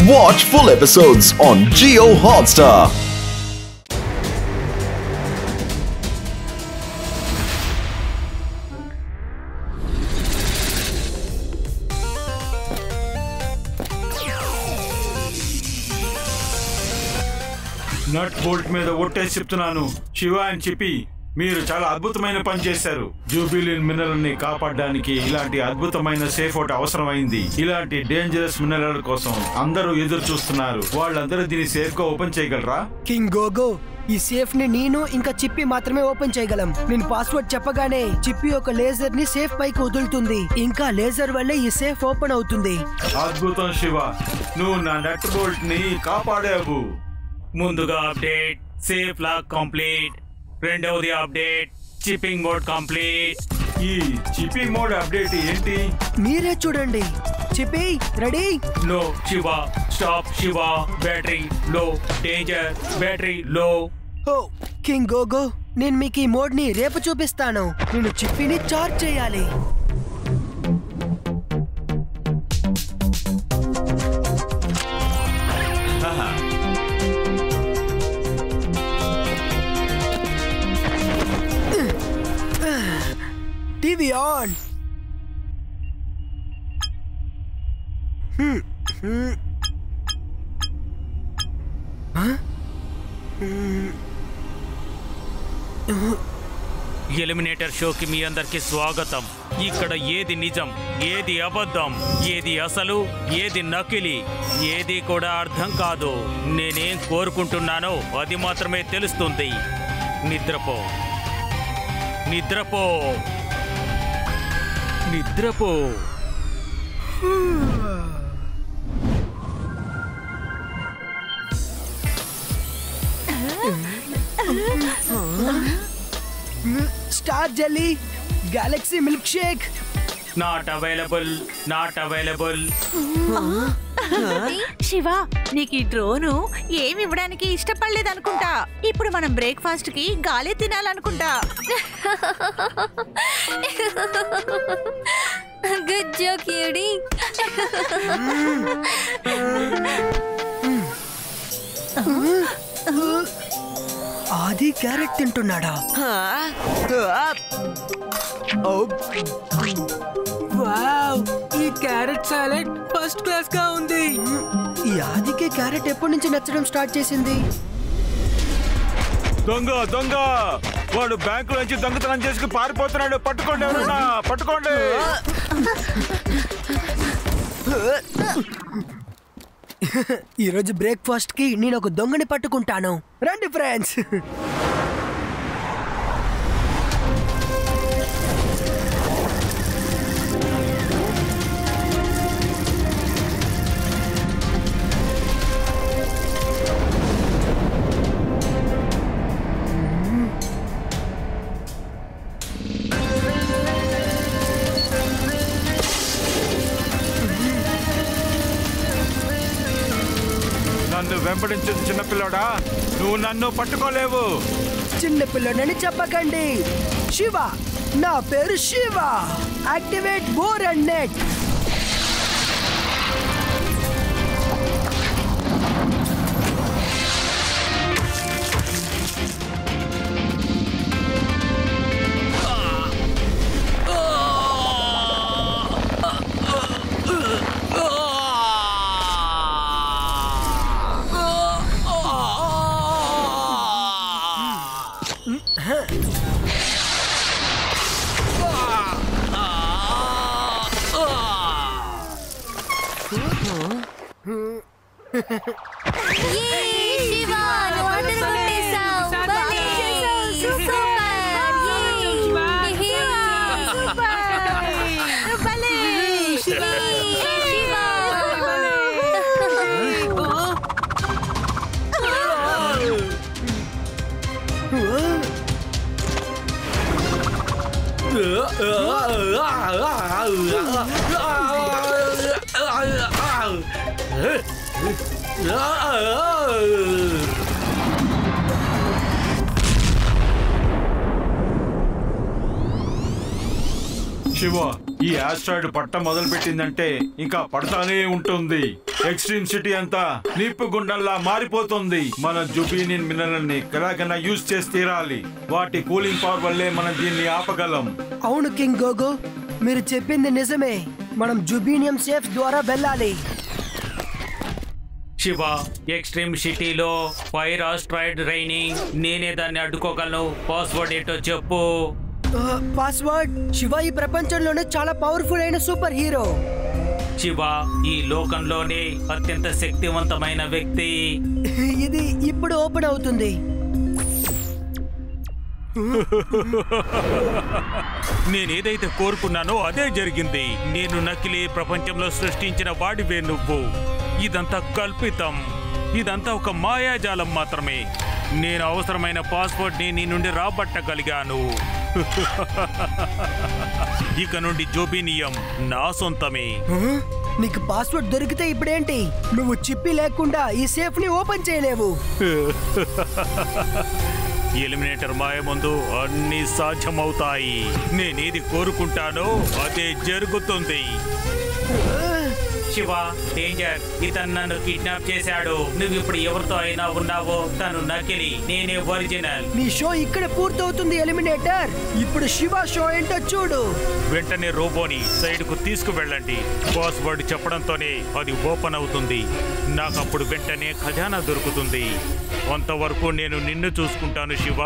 Watch full episodes on Jio Hotstar. Nut bolt మీద ఒట్టేసి చెప్తున్నాను, శివ అని చెప్పి మీరు చాలా అద్భుతమైన పని చేశారు. జూబిలిన్ మినరల్ ని కాపాడడానికి ఇలాంటి అద్భుతమైన సేఫ్ ఒకటి అవసరమైంది. ఇలాంటి డేంజరస్ మినరల్ కోసం అందరూ ఎదురు చూస్తున్నారు. వాళ్ళందరూ దీన్ని సేఫ్ గా ఓపెన్ చేయగలరా? కింగ్ గోగో, ఈ సేఫ్ ని నేను ఇంకా చిప్పి మాత్రమే ఓపెన్ చేయగలం. నేను పాస్వర్డ్ చెప్పగానే చిప్పి ఒక లేజర్ ని సేఫ్ పైకి వదులుతుంది. ఇంకా లేజర్ వల్లే ఈ సేఫ్ ఓపెన్ అవుతుంది. అద్భుతం శివ, నువ్వు నా నట్ బోల్ట్ ని కాపాడావు. ముందుగా అప్డేట్ సేఫ్ లాక్ కంప్లీట్. రెండవది అప్డేట్ చిప్పింగ్ మోడ్ కంప్లీట్. ఈ చిప్పింగ్ మోడ్ అప్డేట్ ఏంటి? మీరే చూడండి. చిప్పి రెడీ? లో శివ, స్టాప్ శివ, బ్యాటరీ లో, డేంజర్, బ్యాటరీ లో. ఓ కింగ్ గోగో, నేను మీకు ఈ మోడ్ ని రేపు చూపిస్తాను. నేను చిప్పిని చార్జ్ చేయాలి. TV on. ఎలిమినేటర్ షోకి మీ అందరికి స్వాగతం. ఇక్కడ ఏది నిజం, ఏది అబద్ధం, ఏది అసలు, ఏది నకిలీ, ఏది కూడా అర్థం కాదు. నేనేం కోరుకుంటున్నానో అది మాత్రమే తెలుస్తుంది. నిద్రపో, నిద్రపో, నిద్రపో. Star jelly, Galaxy milk shake. Not available, not available. Shiva, నీకు ఈ డ్రోను ఏమి ఇవ్వడానికి ఇష్టపడలేదనుకుంటా. ఇప్పుడు మనం బ్రేక్ఫాస్ట్ కి గాలి తినాలనుకుంటా. గుడ్ జోక్ యూడి. ఆది క్యారెట్ తింటున్నాడా? వావ్, ఈ క్యారెట్ సాలెడ్ ఫస్ట్ క్లాస్ గా ఉంది. ఈ ఆదికే క్యారెట్ ఎప్పటి నుంచి నచ్చడం స్టార్ట్ చేసింది? దొంగ దొంగ, వాడు బ్యాంకు నుంచి దొంగతనం చేసుకుని పారిపోతున్నాడు. పట్టుకోండి, ఎవరన్నా పట్టుకోండి. ఈరోజు బ్రేక్ఫాస్ట్ కి నేను ఒక దొంగని పట్టుకుంటాను. రండి ఫ్రెండ్స్. నన్ను వెంబడించేది చిన్నపిల్లోడా, నువ్వు నన్ను పట్టుకోలేవు. చిన్నపిల్లడని చెప్పకండి. శివ, నా పేరు Shiva. Activate bore and net. Shiva, ఈ ఆస్ట్రాయిడ్ పట్ట మొదలు పెట్టిందంటే ఇంకా పడతానే ఉంటుంది. ఎక్స్ట్రీమ్ సిటీ అంతా నిప్పు గుండంలా మారిపోతుంది. మన జుబీనియన్ మినరల్ ని ఎలాగైనా యూజ్ చేసి తీరాలి. వాటి కూలింగ్ పవర్ వల్లే మనం దీన్ని ఆపగలం. అవును కింగ్ గోగో, మీరు చెప్పింది నిజమే. మనం జుబీనియం సేఫ్ ద్వారా వెళ్ళాలి. శివ, ఎక్స్ట్రీమ్ సిటీలో ఫైర్ ఆస్ట్రాయిడ్ రైనింగ్, నేనే దాన్ని అడ్డుకోగలను. పాస్వర్డ్ ఏంటో చెప్పు. పాస్వర్డ్? శివ ఈ ప్రపంచంలోనే చాలా పవర్ఫుల్ అయిన సూపర్ హీరో. శివ ఈ లోకంలోనే అత్యంత శక్తివంతమైన వ్యక్తి. ఇది ఇప్పుడు ఓపెన్ అవుతుంది. నేనేదైతే కోరుకున్నానో అదే జరిగింది. నేను నకిలీ ప్రపంచంలో సృష్టించిన వాడివే నువ్వు. ఇదంతా కల్పితం. ఇదంతా ఒక మాయాజాలం మాత్రమే. నేను అవసరమైన పాస్వర్డ్ ని నీ నుండి రాబట్టగలిగాను. ఇక నుండి జోబీనియం నా సొంతమే. నీకు పాస్వర్డ్ దొరికితే ఇప్పుడేంటి? నువ్వు చిప్పి లేకుండా ఈ సేఫ్ ని ఓపెన్ చేయలేవు. ఎలిమినేటర్ మాయ ముందు అన్ని సాధ్యమవుతాయి. నేనేది కోరుకుంటానో అదే జరుగుతుంది. శివ, డేంజర్, ఇతను నన్ను కిడ్నాప్ చేశాడు. నువ్వు ఇప్పుడు ఎవరితో అయినా ఉన్నావో తను నకిలీ, నేనే ఒరిజినల్. నీ షో ఇక్కడ పూర్తవుతుంది ఎలిమినేటర్. ఇప్పుడు శివ షో ఏంటో చూడు. వెంటనే రోబోని సైడ్ కు తీసుకువెళ్ళండి. పాస్వర్డ్ చెప్పడంతోనే అది ఓపెన్ అవుతుంది. నాకు అప్పుడు వెంటనే ఖజానా దొరుకుతుంది. అంతవరకు నేను నిన్ను చూసుకుంటాను శివ.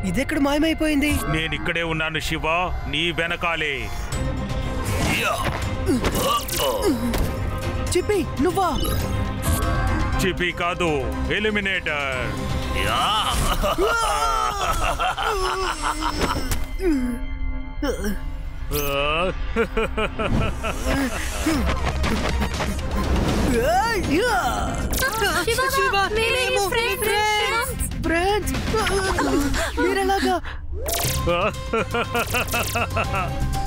ఇదెక్కడ మాయమైపోయింది? నేను ఇక్కడే ఉన్నాను శివ, నీ వెనకాలే. చిప్పి, నువ్వా? చిపి కాదు, ఎలిమినేటర్. మీరెలాగా?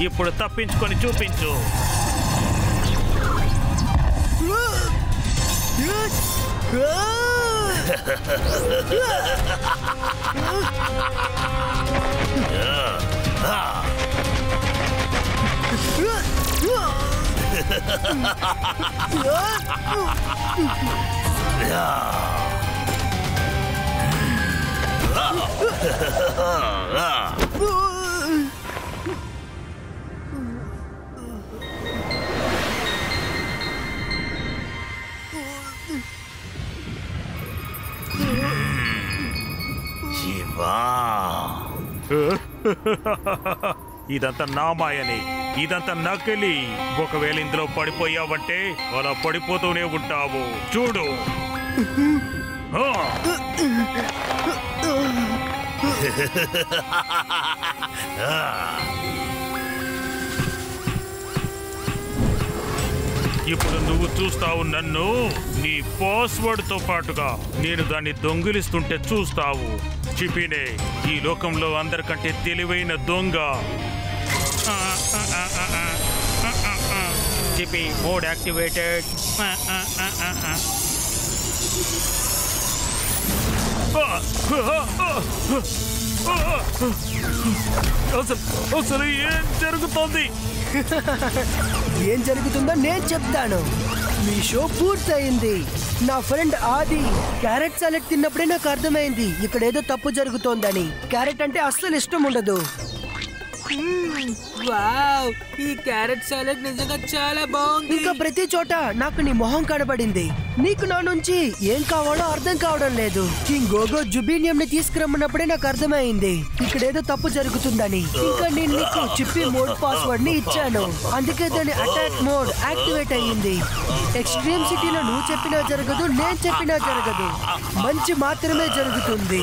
ఇప్పుడు తప్పించుకొని చూపించు. ఇదంతా నా మాయని, ఇదంతా నకిలీ. ఒకవేళ ఇందులో పడిపోయావంటే అలా పడిపోతూనే ఉంటావు. చూడు. ఇప్పుడు నువ్వు చూస్తావు నన్ను నీ పాస్వర్డ్ తో పాటుగా. నేను దాన్ని దొంగిలిస్తుంటే చూస్తావు. చిపినే ఈ లోకంలో అందరికంటే తెలివైన దొంగ. చిపి మోడ్ యాక్టివేటెడ్. అసలు ఏం జరుగుతోంది? ఏం జరుగుతుందో నేను చెప్తాను. మీ షో పూర్తయింది. నా ఫ్రెండ్ ఆది క్యారెట్ సాలెడ్ తిన్నప్పుడే నాకు అర్థమైంది ఇక్కడ ఏదో తప్పు జరుగుతోందని. క్యారెట్ అంటే అస్సలు ఇష్టం ఉండదు. వావ్, ఈ క్యారెట్ సాలెడ్ నిజంగా చాలా బాగుంది. ఇంకా ప్రతి చోట నాకు నీ మొహం కనబడింది. నీకు నా నుంచి ఏం కావాలో అర్థం కావడం లేదు. కింగ్ గోగో జుబీనియం ని తీసుకురమ్మన్నప్పుడే నాకు అర్థమైంది ఇక్కడేదో తప్పు జరుగుతుందని. ఇంకా నేను నీకు చిప్పి మోడ్ పాస్వర్డ్ ని ఇచ్చాను. అందుకే దాని అటాక్ మోడ్ యాక్టివేట్ అయ్యింది. ఎక్స్ట్రీమ్ సిటీలో నువ్వు చెప్పినా జరగదు, నేను చెప్పినా జరగదు. మంచి మాత్రమే జరుగుతుంది.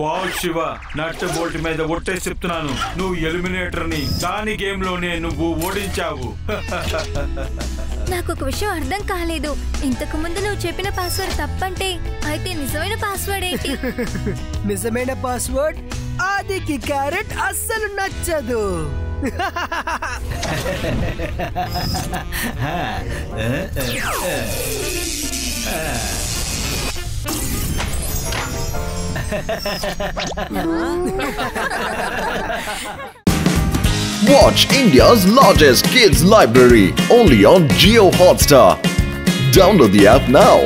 వావ్ శివ, నట్ బోల్ట్ మీద ఒట్టేసి చెప్తున్నాను, నువ్వు ఎలిమినేటర్ ని దాని గేమ్ లోనే నువ్వు ఓడించావు. నాకు ఒక విషయం అర్థం కాలేదు. ఇంతకు ముందు నువ్వు చెప్పిన పాస్వర్డ్ తప్పంటే అయితే నిజమైన పాస్వర్డ్ ఏంటి? నిజమైన పాస్వర్డ్ ఆదికి క్యారెట్ అస్సలు నచ్చదు. Watch India's largest kids library only on Jio Hotstar. Download the app now.